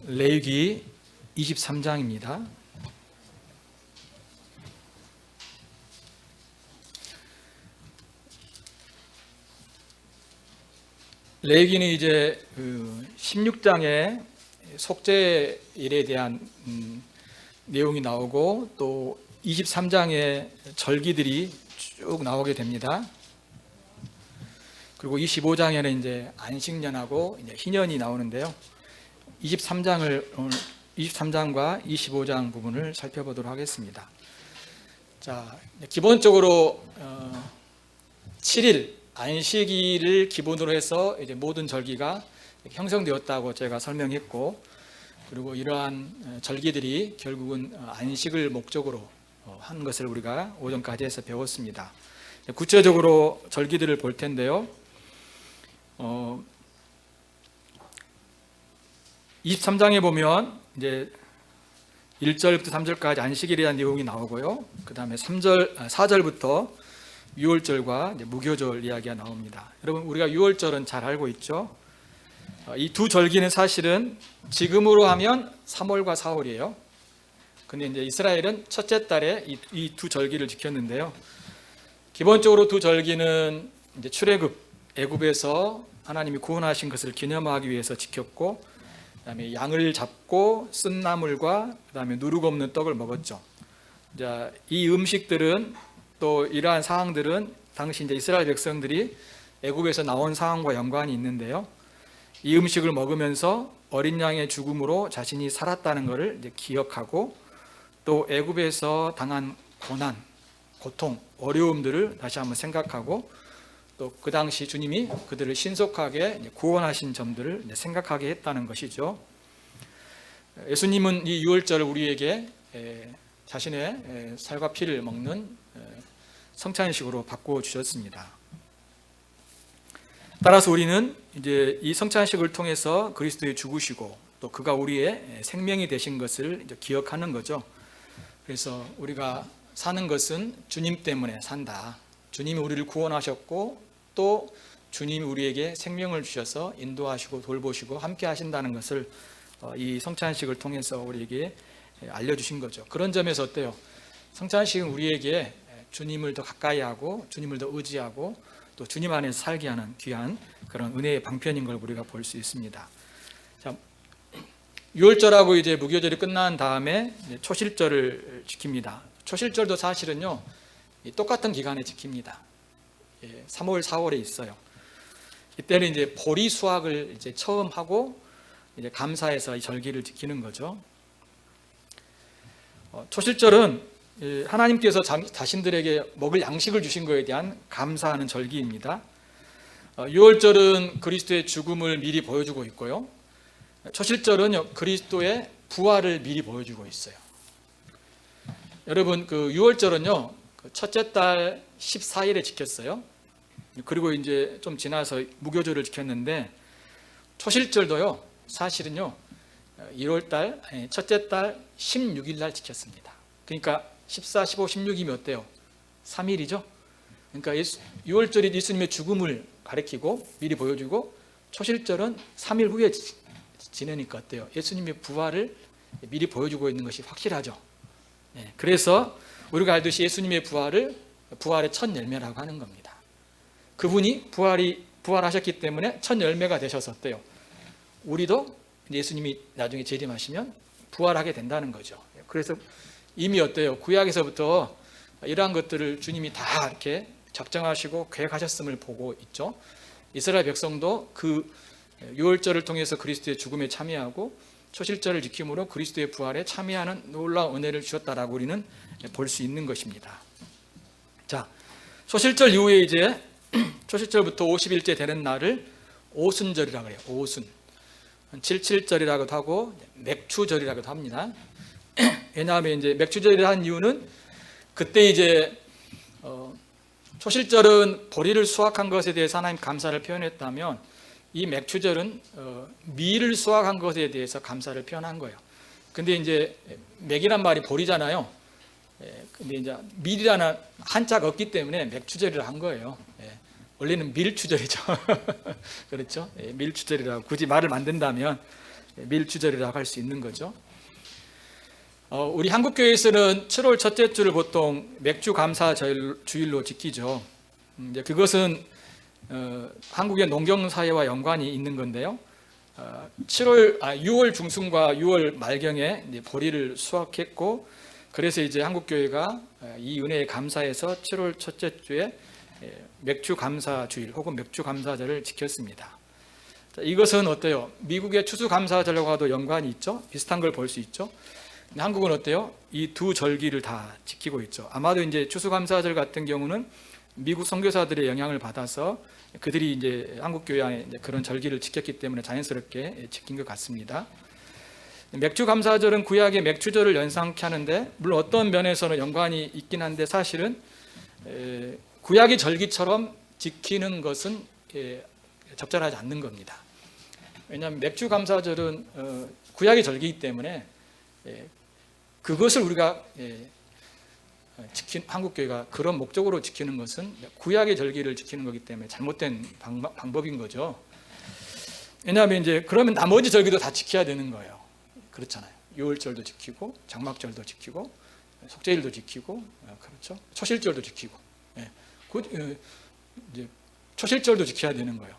레위기 23장입니다. 레위기는 이제 16장에 속죄일에 대한 내용이 나오고 또 23장에 절기들이 쭉 나오게 됩니다. 그리고 25장에는 이제 안식년하고 이제 희년이 나오는데요. 23장과 25장 부분을 살펴보도록 하겠습니다. 자, 기본적으로 7일 안식일을 기본으로 해서 이제 모든 절기가 형성되었다고 제가 설명했고, 그리고 이러한 절기들이 결국은 안식을 목적으로 한 것을 우리가 오전까지 해서 배웠습니다. 구체적으로 절기들을 볼 텐데요. 23장에 보면 이제 1절부터 3절까지 안식일에 대한 내용이 나오고요. 그 다음에 4절부터 유월절과 무교절 이야기가 나옵니다. 여러분, 우리가 유월절은 잘 알고 있죠. 이 두 절기는 사실은 지금으로 하면 3월과 4월이에요. 근데 이제 이스라엘은 첫째 달에 이 두 절기를 지켰는데요. 기본적으로 두 절기는 이제 출애굽, 애굽에서 하나님이 구원하신 것을 기념하기 위해서 지켰고, 그다음에 양을 잡고 쓴 나물과 그다음에 누룩 없는 떡을 먹었죠. 자, 이 음식들은 또 이러한 사항들은 당시 이제 이스라엘 백성들이 애굽에서 나온 상황과 연관이 있는데요. 이 음식을 먹으면서 어린 양의 죽음으로 자신이 살았다는 것을 이제 기억하고, 또 애굽에서 당한 고난, 고통, 어려움들을 다시 한번 생각하고, 또 그 당시 주님이 그들을 신속하게 구원하신 점들을 생각하게 했다는 것이죠. 예수님은 이 유월절을 우리에게 자신의 살과 피를 먹는 성찬식으로 바꾸어 주셨습니다. 따라서 우리는 이제 이 성찬식을 통해서 그리스도의 죽으시고 또 그가 우리의 생명이 되신 것을 이제 기억하는 거죠. 그래서 우리가 사는 것은 주님 때문에 산다. 주님이 우리를 구원하셨고 또 주님이 우리에게 생명을 주셔서 인도하시고 돌보시고 함께 하신다는 것을 이 성찬식을 통해서 우리에게 알려주신 거죠. 그런 점에서 어때요? 성찬식은 우리에게 주님을 더 가까이 하고 주님을 더 의지하고 또 주님 안에서 살게 하는 귀한 그런 은혜의 방편인 걸 우리가 볼 수 있습니다. 자, 유월절하고 이제 무교절이 끝난 다음에 초실절을 지킵니다. 초실절도 사실은요 똑같은 기간에 지킵니다. 3월, 4월에 있어요. 이때는 이제 보리 수확을 이제 처음 하고 이제 감사해서 이 절기를 지키는 거죠. 초실절은 하나님께서 자신들에게 먹을 양식을 주신 것에 대한 감사하는 절기입니다. 유월절은 그리스도의 죽음을 미리 보여주고 있고요. 초실절은 그리스도의 부활을 미리 보여주고 있어요. 여러분, 그 유월절은요 첫째 달 14일에 지켰어요. 그리고 이제 좀 지나서 무교절을 지켰는데, 초실절도요 사실은요 1월 달 첫째 달 16일 날 지켰습니다. 그러니까 14, 15, 16이면 어때요? 3일이죠. 그러니까 유월절이 예수님의 죽음을 가리키고 미리 보여주고, 초실절은 3일 후에 지내니까 어때요? 예수님의 부활을 미리 보여주고 있는 것이 확실하죠. 그래서 우리가 알듯이 예수님의 부활의 첫 열매라고 하는 겁니다. 그분이 부활하셨기 때문에 첫 열매가 되셔서 어때요? 우리도 예수님이 나중에 재림하시면 부활하게 된다는 거죠. 그래서 이미 어때요? 구약에서부터 이러한 것들을 주님이 다 이렇게 작정하시고 계획하셨음을 보고 있죠. 이스라엘 백성도 그 유월절을 통해서 그리스도의 죽음에 참여하고 초실절을 지킴으로 그리스도의 부활에 참여하는 놀라운 은혜를 주셨다라고 우리는 볼 수 있는 것입니다. 자, 초실절 이후에 이제 초실절부터 50일째 되는 날을 오순절이라고 해요. 오순. 77절이라고도 하고 맥추절이라고도 합니다. 왜냐하면 이제 맥추절이라 한 이유는 그때 이제 초실절은 보리를 수확한 것에 대해서 하나님 감사를 표현했다면, 이 맥추절은 밀을 수확한 것에 대해서 감사를 표현한 거예요. 근데 이제 맥이란 말이 보리잖아요. 근데 이제 밀이라는 한자가 없기 때문에 맥추절이라 한 거예요. 원래는 밀추절이죠. 그렇죠? 밀추절이라고 굳이 말을 만든다면 밀주절이라고 할 수 있는 거죠. 우리 한국교회에서는 7월 첫째 주를 보통 맥주 감사 주일로 지키죠. 이제 그것은 한국의 농경 사회와 연관이 있는 건데요. 6월 중순과 6월 말경에 이제 보리를 수확했고, 그래서 이제 한국교회가 이 은혜에 감사해서 7월 첫째 주에 맥주 감사 주일 혹은 맥주 감사절을 지켰습니다. 자, 이것은 어때요? 미국의 추수 감사절과도 연관이 있죠. 비슷한 걸 볼 수 있죠. 근데 한국은 어때요? 이 두 절기를 다 지키고 있죠. 아마도 이제 추수 감사절 같은 경우는 미국 선교사들의 영향을 받아서 그들이 이제 한국 교회 안에 이제 그런 절기를 지켰기 때문에 자연스럽게 지킨 것 같습니다. 맥주 감사절은 구약의 맥주절을 연상케 하는데, 물론 어떤 면에서는 연관이 있긴 한데 사실은 구약의 절기처럼 지키는 것은 적절하지 않는 겁니다. 왜냐하면 맥주 감사절은 구약의 절기이기 때문에 그것을 우리가 한국 교회가 그런 목적으로 지키는 것은 구약의 절기를 지키는 거기 때문에 잘못된 방법인 거죠. 왜냐하면 이제 그러면 나머지 절기도 다 지켜야 되는 거예요. 그렇잖아요. 유월절도 지키고 장막절도 지키고 속죄일도 지키고, 그렇죠. 초실절도 지키고, 이제 초실절도 지켜야 되는 거예요.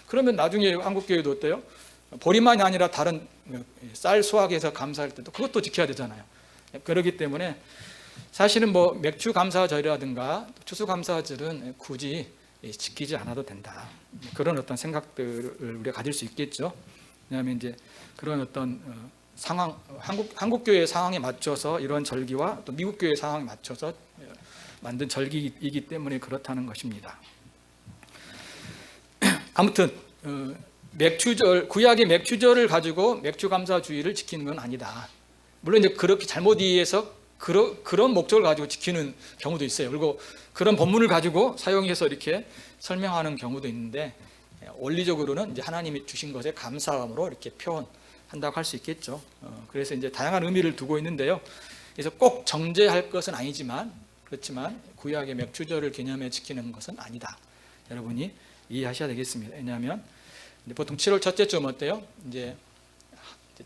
그러면 나중에 한국 교회도 어때요? 보리만이 아니라 다른 쌀 수확해서 감사할 때도 그것도 지켜야 되잖아요. 그렇기 때문에 사실은 뭐 맥주 감사절이라든가 추수 감사절은 굳이 지키지 않아도 된다. 그런 어떤 생각들을 우리가 가질 수 있겠죠. 왜냐하면 이제 그런 어떤 상황, 한국 교회의 상황에 맞춰서 이런 절기와 또 미국 교회의 상황에 맞춰서 만든 절기이기 때문에 그렇다는 것입니다. 아무튼 맥주절, 구약의 맥주절을 가지고 맥주 감사 주일을 지키는 건 아니다. 물론 이제 그렇게 잘못 이해해서 그런 목적을 가지고 지키는 경우도 있어요. 그리고 그런 본문을 가지고 사용해서 이렇게 설명하는 경우도 있는데, 원리적으로는 이제 하나님이 주신 것에 감사함으로 이렇게 표현한다고 할 수 있겠죠. 그래서 이제 다양한 의미를 두고 있는데요. 그래서 꼭 정죄할 것은 아니지만, 그렇지만 구약의 맥주절을 기념해 지키는 것은 아니다. 여러분이 이해하셔야 되겠습니다. 왜냐하면 보통 7월 첫째 주 어때요? 이제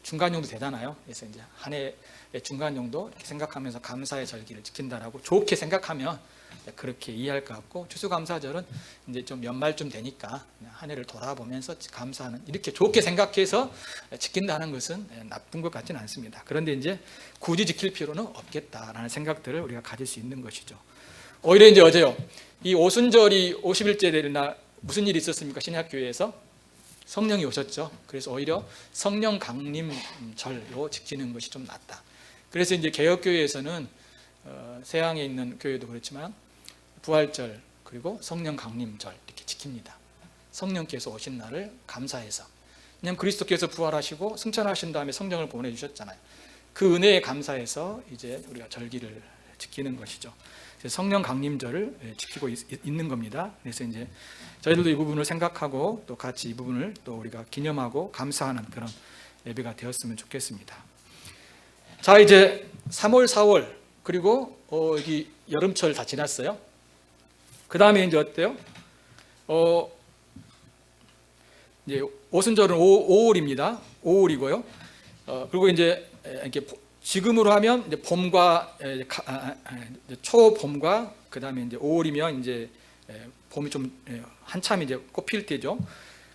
중간 정도 되잖아요. 그래서 이제 한 해의 중간 정도 이렇게 생각하면서 감사의 절기를 지킨다라고 좋게 생각하면 그렇게 이해할 것 같고, 추수감사절은 이제 좀 연말쯤 되니까 한 해를 돌아보면서 감사하는, 이렇게 좋게 생각해서 지킨다는 것은 나쁜 것 같지는 않습니다. 그런데 이제 굳이 지킬 필요는 없겠다라는 생각들을 우리가 가질 수 있는 것이죠. 오히려 이제 어제요, 이 오순절이 50일째 되는 날 무슨 일이 있었습니까? 신약교회에서 성령이 오셨죠. 그래서 오히려 성령 강림절로 지키는 것이 좀 낫다. 그래서 이제 개혁교회에서는 세양에 있는 교회도 그렇지만 부활절 그리고 성령 강림절 이렇게 지킵니다. 성령께서 오신 날을 감사해서. 왜냐하면 그리스도께서 부활하시고 승천하신 다음에 성령을 보내주셨잖아요. 그 은혜에 감사해서 이제 우리가 절기를 지키는 것이죠. 성령 강림절을 지키고 있는 겁니다. 그래서 이제 저희들도 이 부분을 생각하고 또 같이 이 부분을 또 우리가 기념하고 감사하는 그런 예배가 되었으면 좋겠습니다. 자, 이제 3월, 4월 그리고 여기 여름철 다 지났어요. 그 다음에 이제 어때요? 이제 오순절은 5월입니다. 5월이고요. 그리고 이제 이렇게 지금으로 하면 이제 봄과 초봄과 그 다음에 이제 5월이면 이제 봄이 좀 한참 이제 꽃필 때죠.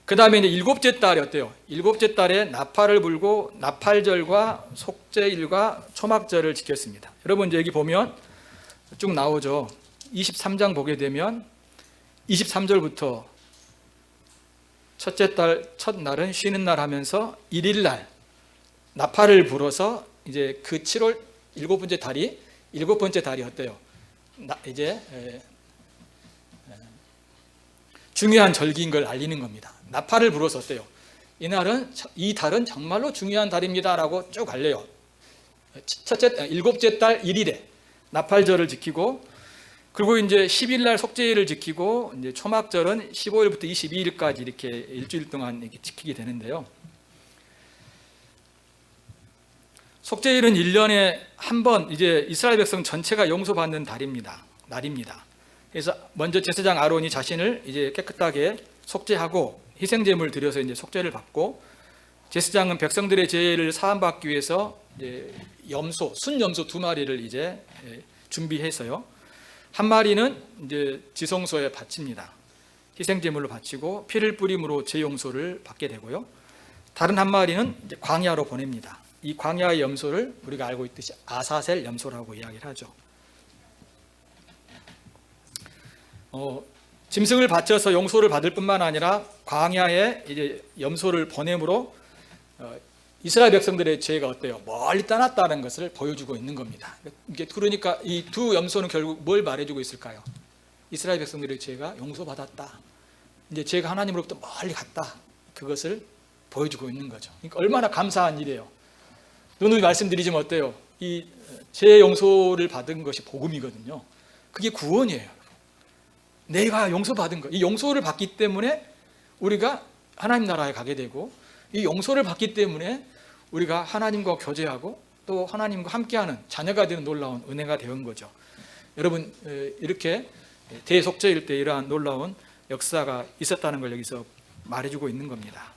그 다음에 이제 일곱째 달에 어때요? 일곱째 달에 나팔을 불고 나팔절과 속죄일과 초막절을 지켰습니다. 여러분 이제 여기 보면 쭉 나오죠. 23장 보게 되면 23절부터 첫째 달 첫날은 쉬는 날 하면서 1일 날 나팔을 불어서 이제 그 7월 일곱 번째 달이 어때요? 이제 중요한 절기인 걸 알리는 겁니다. 나팔을 불어서 어때요? 이 달은 정말로 중요한 달입니다라고 쭉 알려요. 일곱째 달 1일에 나팔절을 지키고, 그리고 이제 10일 날 속죄일을 지키고, 이제 초막절은 15일부터 22일까지 이렇게 일주일 동안 이렇게 지키게 되는데요. 속죄일은 1년에 한 번 이제 이스라엘 백성 전체가 용서받는 날입니다. 그래서 먼저 제사장 아론이 자신을 이제 깨끗하게 속죄하고 희생제물을 드려서 이제 속죄를 받고, 제사장은 백성들의 죄를 사함받기 위해서 염소, 순염소 2마리를 이제 준비해서요. 한 마리는 이제 지성소에 바칩니다. 희생제물로 바치고 피를 뿌림으로 죄 용서를 받게 되고요. 다른 한 마리는 이제 광야로 보냅니다. 이 광야의 염소를 우리가 알고 있듯이 아사셀 염소라고 이야기를 하죠. 짐승을 바쳐서 용서를 받을 뿐만 아니라 광야에 이제 염소를 보냄으로 이스라엘 백성들의 죄가 어때요? 멀리 떠났다는 것을 보여주고 있는 겁니다. 그러니까 이 두 염소는 결국 뭘 말해주고 있을까요? 이스라엘 백성들의 죄가 용서받았다. 이제 죄가 하나님으로부터 멀리 갔다. 그것을 보여주고 있는 거죠. 그러니까 얼마나 감사한 일이에요. 누누이 말씀드리지만 어때요? 이 죄 용서를 받은 것이 복음이거든요. 그게 구원이에요. 내가 용서받은 것, 이 용서를 받기 때문에 우리가 하나님 나라에 가게 되고, 이 용서를 받기 때문에 우리가 하나님과 교제하고 또 하나님과 함께하는 자녀가 되는 놀라운 은혜가 되는 거죠. 여러분, 이렇게 대속죄일 때 이러한 놀라운 역사가 있었다는 걸 여기서 말해주고 있는 겁니다.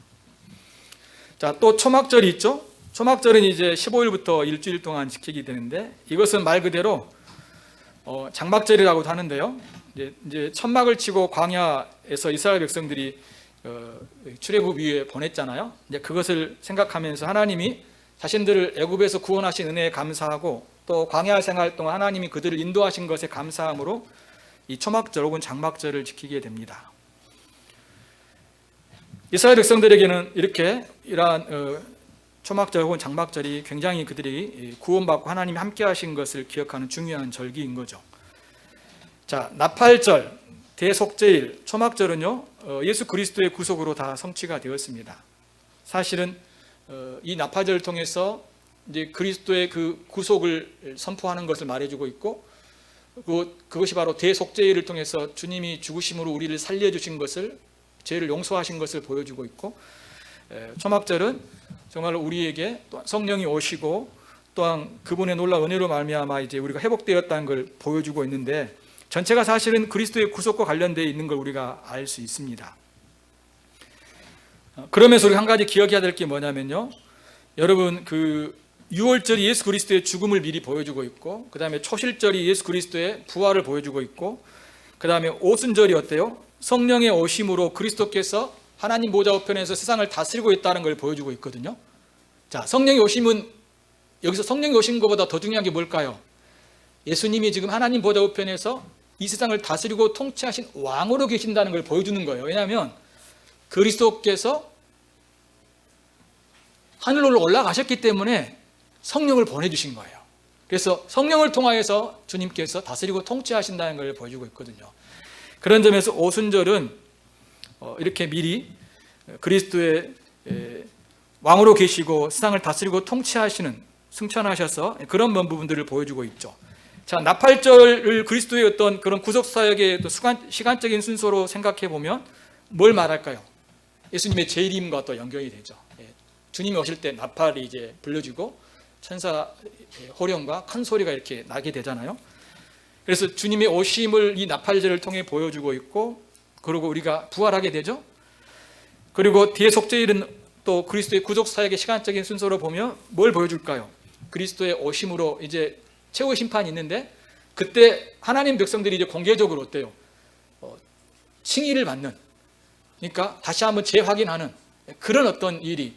자, 또 초막절이 있죠. 초막절은 이제 15일부터 일주일 동안 지키게 되는데, 이것은 말 그대로 장막절이라고도 하는데요. 이제 천막을 치고 광야에서 이스라엘 백성들이 출애굽 위에 보냈잖아요. 이제 그것을 생각하면서 하나님이 자신들을 애굽에서 구원하신 은혜에 감사하고 또 광야 생활 동안 하나님이 그들을 인도하신 것에 감사함으로 이 초막절 혹은 장막절을 지키게 됩니다. 이스라엘 백성들에게는 이렇게 이러한 초막절 혹은 장막절이 굉장히 그들이 구원받고 하나님이 함께 하신 것을 기억하는 중요한 절기인 거죠. 자, 나팔절, 대속죄일, 초막절은요, 예수 그리스도의 구속으로 다 성취가 되었습니다. 사실은 이 나팔절을 통해서 이제 그리스도의 그 구속을 선포하는 것을 말해주고 있고, 그것이 바로 대속죄일을 통해서 주님이 죽으심으로 우리를 살려주신 것을, 죄를 용서하신 것을 보여주고 있고, 초막절은 정말 우리에게 성령이 오시고 또한 그분의 놀라운 은혜로 말미암아 이제 우리가 회복되었다는 걸 보여주고 있는데, 전체가 사실은 그리스도의 구속과 관련되어 있는 걸 우리가 알 수 있습니다. 그러면서 우리 한 가지 기억해야 될 게 뭐냐면요, 여러분, 그 유월절이 예수 그리스도의 죽음을 미리 보여주고 있고, 그 다음에 초실절이 예수 그리스도의 부활을 보여주고 있고, 그 다음에 오순절이 어때요? 성령의 오심으로 그리스도께서 하나님 보좌 우편에서 세상을 다스리고 있다는 걸 보여주고 있거든요. 자, 성령이 오심은, 여기서 성령이 오신 것보다 더 중요한 게 뭘까요? 예수님이 지금 하나님 보좌 우편에서 이 세상을 다스리고 통치하신 왕으로 계신다는 걸 보여주는 거예요. 왜냐하면 그리스도께서 하늘로 올라가셨기 때문에 성령을 보내주신 거예요. 그래서 성령을 통하여서 주님께서 다스리고 통치하신다는 걸 보여주고 있거든요. 그런 점에서 오순절은 이렇게 미리 그리스도의 왕으로 계시고 세상을 다스리고 통치하시는, 승천하셔서 그런 부분들을 보여주고 있죠. 자, 나팔절을 그리스도의 어떤 그런 구속사역의 또 시간적인 순서로 생각해 보면 뭘 말할까요? 예수님의 재림과 또 연결이 되죠. 주님이 오실 때 나팔이 이제 불려지고 천사 호령과 큰 소리가 이렇게 나게 되잖아요. 그래서 주님의 오심을 이 나팔절을 통해 보여주고 있고, 그리고 우리가 부활하게 되죠. 그리고 대속죄일은 또 그리스도의 구속사역의 시간적인 순서로 보면 뭘 보여줄까요? 그리스도의 오심으로 이제 최후 심판이 있는데, 그때 하나님 백성들이 이제 공개적으로 어때요? 칭의를 받는, 그러니까 다시 한번 재확인하는 그런 어떤 일이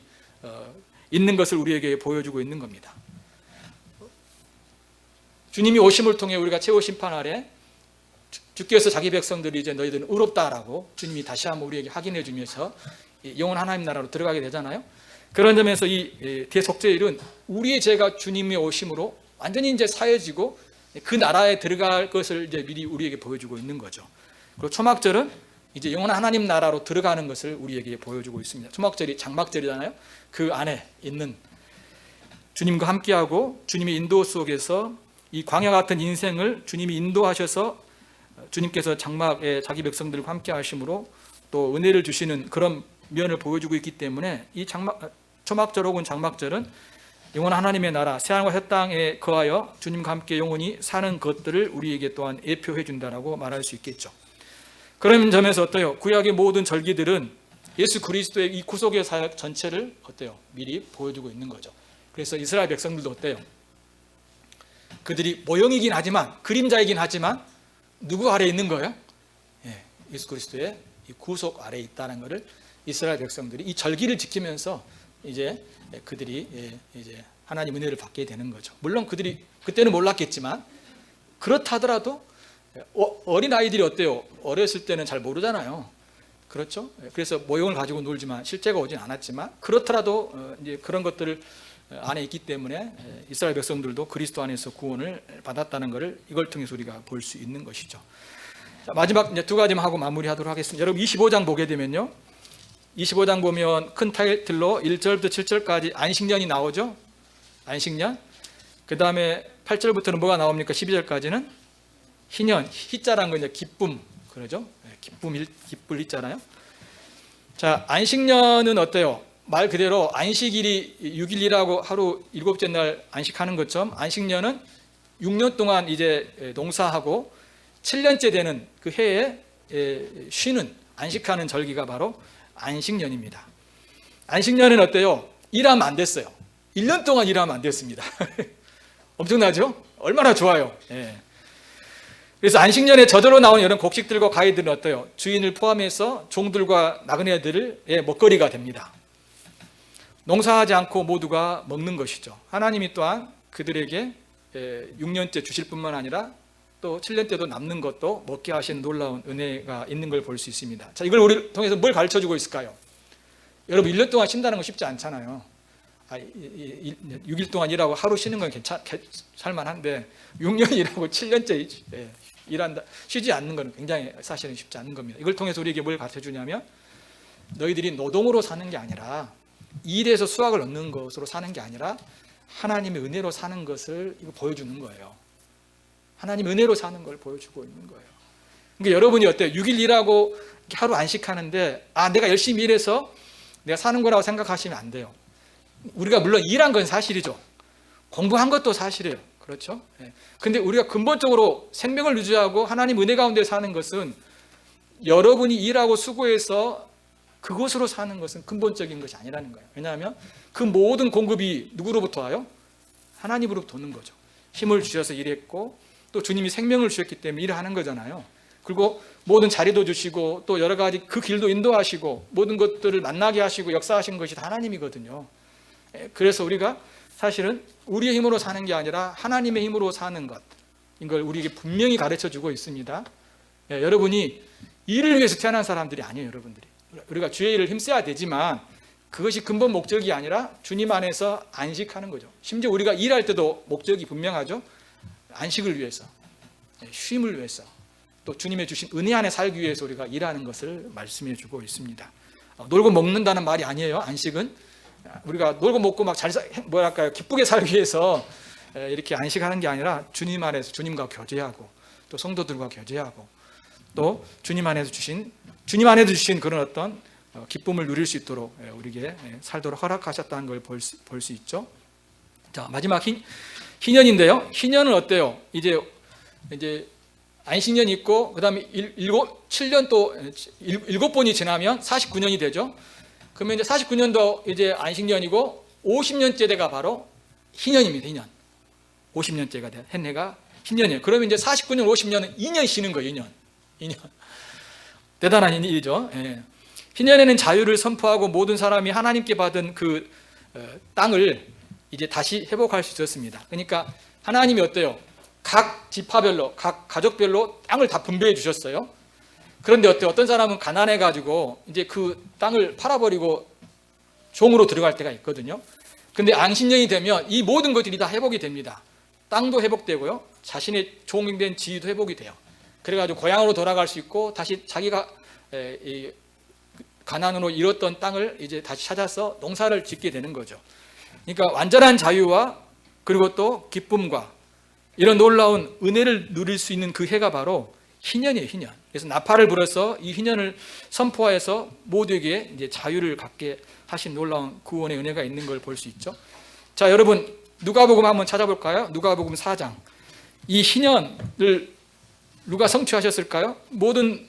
있는 것을 우리에게 보여주고 있는 겁니다. 주님이 오심을 통해 우리가 최후 심판 아래 주께서 자기 백성들이 이제 너희들은 의롭다라고 주님이 다시 한번 우리에게 확인해 주면서 영원 하나님 나라로 들어가게 되잖아요. 그런 점에서 이 대속죄일은 우리의 죄가 주님의 오심으로 완전히 이제 사해지고 그 나라에 들어갈 것을 이제 미리 우리에게 보여주고 있는 거죠. 그리고 초막절은 이제 영원한 하나님 나라로 들어가는 것을 우리에게 보여주고 있습니다. 초막절이 장막절이잖아요. 그 안에 있는 주님과 함께하고 주님의 인도 속에서 이 광야 같은 인생을 주님이 인도하셔서 주님께서 장막에 자기 백성들과 함께 하심으로 또 은혜를 주시는 그런 면을 보여주고 있기 때문에 이 초막절 혹은 장막절은 영원한 하나님의 나라, 새하늘과 새 땅에 거하여 주님과 함께 영원히 사는 것들을 우리에게 또한 예표해 준다라고 말할 수 있겠죠. 그런 점에서 어때요? 구약의 모든 절기들은 예수 그리스도의 이 구속의 사역 전체를 어때요? 미리 보여주고 있는 거죠. 그래서 이스라엘 백성들도 어때요? 그들이 모형이긴 하지만, 그림자이긴 하지만 누구 아래에 있는 거예요? 예, 예수 그리스도의 이 구속 아래에 있다는 것을 이스라엘 백성들이 이 절기를 지키면서 이제 그들이 이제 하나님 은혜를 받게 되는 거죠. 물론 그들이 그때는 몰랐겠지만, 그렇다 하더라도 어린 아이들이 어때요? 어렸을 때는 잘 모르잖아요. 그렇죠? 그래서 모형을 가지고 놀지만 실제가 오진 않았지만, 그렇더라도 이제 그런 것들을 안에 있기 때문에 이스라엘 백성들도 그리스도 안에서 구원을 받았다는 것을 이걸 통해서 우리가 볼 수 있는 것이죠. 자, 마지막 이제 두 가지만 하고 마무리하도록 하겠습니다. 여러분 25장 보게 되면요, 25장 보면 큰 타이틀로 1절부터 7절까지 안식년이 나오죠. 안식년. 그 다음에 8절부터는 뭐가 나옵니까? 12절까지는 희년, 희자란 건 이제 기쁨, 그러죠? 기쁠 희자나요? 자, 안식년은 어때요? 말 그대로 안식일이 6일이라고 하루 7째 날 안식하는 것처럼, 안식년은 6년 동안 이제 농사하고 7년째 되는 그 해에 쉬는, 안식하는 절기가 바로 안식년입니다. 안식년은 어때요? 일하면 안 됐어요. 1년 동안 일하면 안 됐습니다. 엄청나죠? 얼마나 좋아요. 예. 그래서 안식년에 저절로 나오는 이런 곡식들과 과일들은 어때요? 주인을 포함해서 종들과 나그네들의 먹거리가 됩니다. 농사하지 않고 모두가 먹는 것이죠. 하나님이 또한 그들에게 6년째 주실 뿐만 아니라 또 7년 때도 남는 것도 먹게 하신 놀라운 은혜가 있는 걸 볼 수 있습니다. 자, 이걸 우리 통해서 뭘 가르쳐주고 있을까요? 여러분 1년 동안 쉰다는 건 쉽지 않잖아요. 6일 동안 일하고 하루 쉬는 건 살만한데 6년 일하고 7년째 일한다, 쉬지 않는 건 굉장히 사실은 쉽지 않은 겁니다. 이걸 통해서 우리에게 뭘 가르쳐주냐면, 너희들이 노동으로 사는 게 아니라, 일에서 수확을 얻는 것으로 사는 게 아니라 하나님의 은혜로 사는 것을 이거 보여주는 거예요. 하나님 은혜로 사는 걸 보여주고 있는 거예요. 그러니까 여러분이 어때요? 6일 일하고 하루 안식하는데 내가 열심히 일해서 내가 사는 거라고 생각하시면 안 돼요. 우리가 물론 일한 건 사실이죠. 공부한 것도 사실이에요. 그렇죠? 근데 우리가 근본적으로 생명을 유지하고 하나님 은혜 가운데 사는 것은, 여러분이 일하고 수고해서 그것으로 사는 것은 근본적인 것이 아니라는 거예요. 왜냐하면 그 모든 공급이 누구로부터 와요? 하나님으로부터 오는 거죠. 힘을 주셔서 일했고 또 주님이 생명을 주셨기 때문에 일을 하는 거잖아요. 그리고 모든 자리도 주시고 또 여러 가지 그 길도 인도하시고 모든 것들을 만나게 하시고 역사하신 것이 다 하나님이거든요. 그래서 우리가 사실은 우리의 힘으로 사는 게 아니라 하나님의 힘으로 사는 것, 이걸 우리에게 분명히 가르쳐주고 있습니다. 여러분이 일을 위해서 태어난 사람들이 아니에요. 여러분들이 우리가 주의 일을 힘써야 되지만 그것이 근본 목적이 아니라 주님 안에서 안식하는 거죠. 심지어 우리가 일할 때도 목적이 분명하죠. 안식을 위해서, 쉼을 위해서, 또 주님의 주신 은혜 안에 살기 위해서 우리가 일하는 것을 말씀해 주고 있습니다. 놀고 먹는다는 말이 아니에요. 안식은 우리가 놀고 먹고 막 기쁘게 살기 위해서 이렇게 안식하는 게 아니라 주님 안에서 주님과 교제하고 또 성도들과 교제하고 또 주님 안에서 주신 그런 어떤 기쁨을 누릴 수 있도록 우리에게 살도록 허락하셨다는 걸 볼 수 있죠. 자, 마지막 희년인데요. 희년은 어때요? 이제 안식년이 있고 그다음에 7년 또 7번이 지나면 49년이 되죠. 그러면 이제 49년도 이제 안식년이고 50년째 돼가 바로 희년입니다. 희년. 50년째가 된 해가 희년이에요. 그러면 이제 49년, 50년은 2년 쉬는 거예요. 2년. 대단한 일이죠. 예. 희년에는 자유를 선포하고 모든 사람이 하나님께 받은 그 땅을 이제 다시 회복할 수 있었습니다. 그러니까 하나님이 어때요? 각 지파별로, 각 가족별로 땅을 다 분배해 주셨어요. 그런데 어때요? 어떤 사람은 가난해가지고 이제 그 땅을 팔아버리고 종으로 들어갈 때가 있거든요. 근데 안식년이 되면 이 모든 것들이 다 회복이 됩니다. 땅도 회복되고요. 자신의 종된 지위도 회복이 돼요. 그래가지고 고향으로 돌아갈 수 있고 다시 자기가 가난으로 잃었던 땅을 이제 다시 찾아서 농사를 짓게 되는 거죠. 그러니까 완전한 자유와 그리고 또 기쁨과 이런 놀라운 은혜를 누릴 수 있는 그 해가 바로 희년이에요. 희년. 그래서 나팔을 불어서 이 희년을 선포하여서 모두에게 이제 자유를 갖게 하신 놀라운 구원의 은혜가 있는 걸 볼 수 있죠. 자, 여러분 누가복음 한번 찾아볼까요? 누가복음 4장. 이 희년을 누가 성취하셨을까요? 모든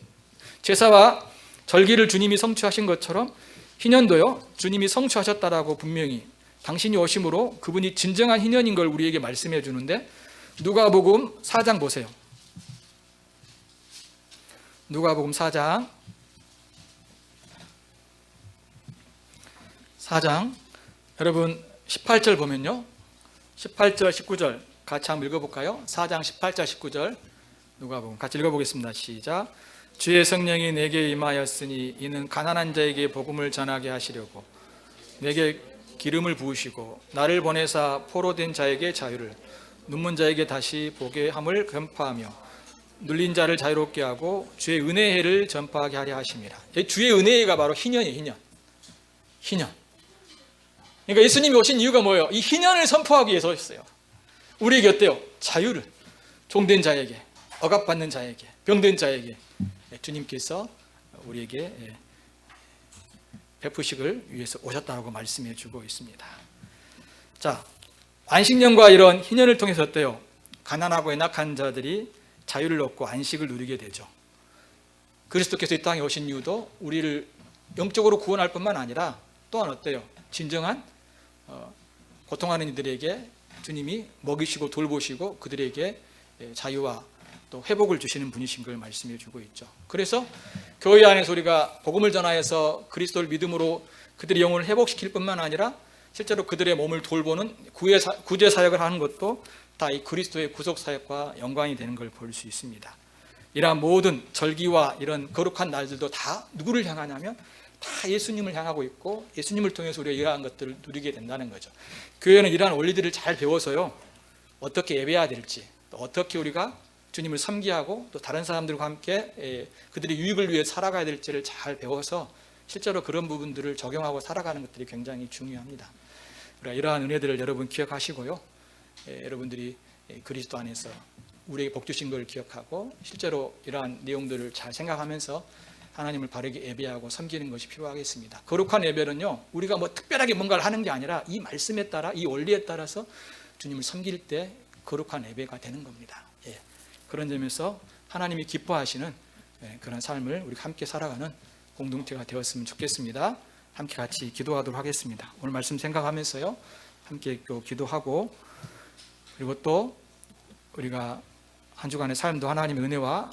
제사와 절기를 주님이 성취하신 것처럼 희년도요, 주님이 성취하셨다라고 분명히 당신이 오심으로 그분이 진정한 희년인 걸 우리에게 말씀해 주는데, 누가복음 4장 보세요. 누가복음 4장 여러분 18절 보면요, 18절 19절 같이 한번 읽어볼까요? 4장 18절 19절 누가복음 같이 읽어보겠습니다. 시작. 주의 성령이 내게 임하였으니 이는 가난한 자에게 복음을 전하게 하시려고 내게 기름을 부으시고 나를 보내사 포로된 자에게 자유를, 눈먼 자에게 다시 보게 함을 전파하며 눌린 자를 자유롭게 하고 주의 은혜의 해를 전파하게 하려 하심이라. 주의 은혜의 해가 바로 희년이에요. 희년. 그러니까 예수님이 오신 이유가 뭐예요? 이 희년을 선포하기 위해서 오셨어요. 우리에게 어때요? 자유를, 종된 자에게, 억압받는 자에게, 병든 자에게 주님께서 우리에게 베푸시길 위해서 오셨다고 말씀해 주고 있습니다. 자, 안식년과 이런 희년을 통해서 어때요? 가난하고 연약한 자들이 자유를 얻고 안식을 누리게 되죠. 그리스도께서 이 땅에 오신 이유도 우리를 영적으로 구원할 뿐만 아니라 또한 어때요? 진정한 고통하는 이들에게 주님이 먹이시고 돌보시고 그들에게 자유와 또 회복을 주시는 분이신 걸 말씀해 주고 있죠. 그래서 교회 안에서 우리가 복음을 전하여서 그리스도를 믿음으로 그들의 영혼을 회복시킬 뿐만 아니라 실제로 그들의 몸을 돌보는 구제 사역을 하는 것도 다 이 그리스도의 구속 사역과 연관이 되는 걸 볼 수 있습니다. 이러한 모든 절기와 이런 거룩한 날들도 다 누구를 향하냐면 다 예수님을 향하고 있고 예수님을 통해서 우리가 이러한 것들을 누리게 된다는 거죠. 교회는 이러한 원리들을 잘 배워서요, 어떻게 예배해야 될지, 또 어떻게 우리가 주님을 섬기하고 또 다른 사람들과 함께 그들의 유익을 위해 살아가야 될지를 잘 배워서 실제로 그런 부분들을 적용하고 살아가는 것들이 굉장히 중요합니다. 그러니까 이러한 은혜들을 여러분 기억하시고요, 여러분들이 그리스도 안에서 우리에게 복 주신 걸 기억하고 실제로 이러한 내용들을 잘 생각하면서 하나님을 바르게 예배하고 섬기는 것이 필요하겠습니다. 거룩한 예배는요, 우리가 뭐 특별하게 뭔가를 하는 게 아니라 이 말씀에 따라, 이 원리에 따라서 주님을 섬길 때 거룩한 예배가 되는 겁니다. 그런 점에서 하나님이 기뻐하시는 그런 삶을 우리가 함께 살아가는 공동체가 되었으면 좋겠습니다. 함께 같이 기도하도록 하겠습니다. 오늘 말씀 생각하면서요, 함께 또 기도하고, 그리고 또 우리가 한 주간의 삶도 하나님의 은혜와